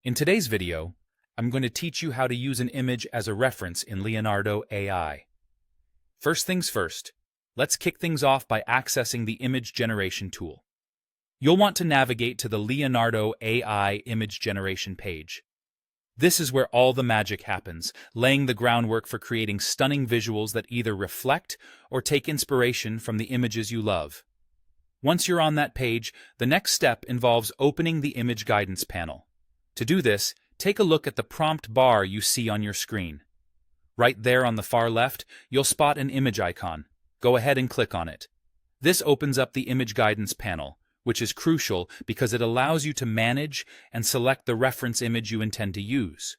In today's video, I'm going to teach you how to use an image as a reference in Leonardo AI. First things first, let's kick things off by accessing the image generation tool. You'll want to navigate to the Leonardo AI image generation page. This is where all the magic happens, laying the groundwork for creating stunning visuals that either reflect or take inspiration from the images you love. Once you're on that page, the next step involves opening the image guidance panel. To do this, take a look at the prompt bar you see on your screen. Right there on the far left, you'll spot an image icon. Go ahead and click on it. This opens up the image guidance panel, which is crucial because it allows you to manage and select the reference image you intend to use.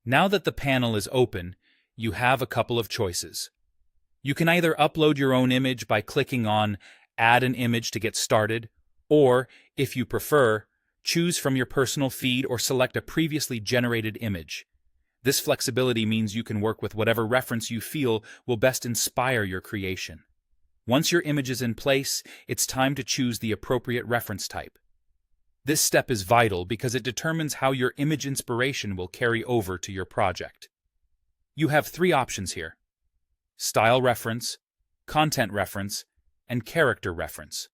Now that the panel is open, you have a couple of choices. You can either upload your own image by clicking on Add an image to get started, or, if you prefer, choose from your personal feed or select a previously generated image. This flexibility means you can work with whatever reference you feel will best inspire your creation. Once your image is in place, it's time to choose the appropriate reference type. This step is vital because it determines how your image inspiration will carry over to your project. You have three options here: style reference, content reference, and character reference.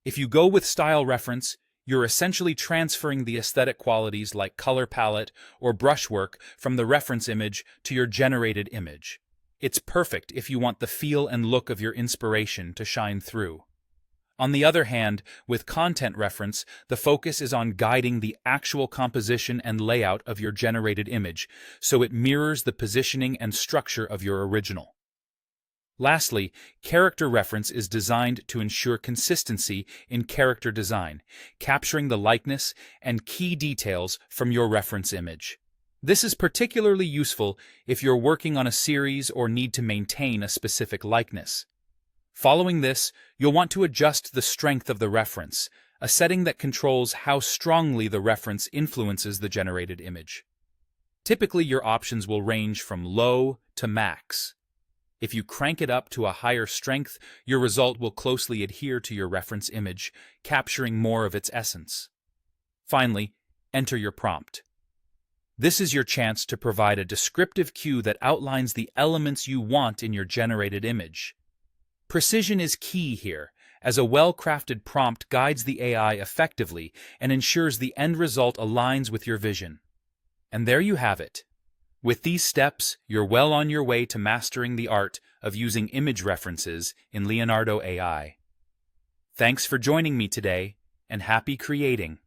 If you go with style reference, you're essentially transferring the aesthetic qualities like color palette or brushwork from the reference image to your generated image. It's perfect if you want the feel and look of your inspiration to shine through. On the other hand, with content reference, the focus is on guiding the actual composition and layout of your generated image, so it mirrors the positioning and structure of your original. Lastly, character reference is designed to ensure consistency in character design, capturing the likeness and key details from your reference image. This is particularly useful if you're working on a series or need to maintain a specific likeness. Following this, you'll want to adjust the strength of the reference, a setting that controls how strongly the reference influences the generated image. Typically, your options will range from low to max. If you crank it up to a higher strength, your result will closely adhere to your reference image, capturing more of its essence. Finally, enter your prompt. This is your chance to provide a descriptive cue that outlines the elements you want in your generated image. Precision is key here, as a well-crafted prompt guides the AI effectively and ensures the end result aligns with your vision. And there you have it. With these steps, you're well on your way to mastering the art of using image references in Leonardo AI. Thanks for joining me today, and happy creating!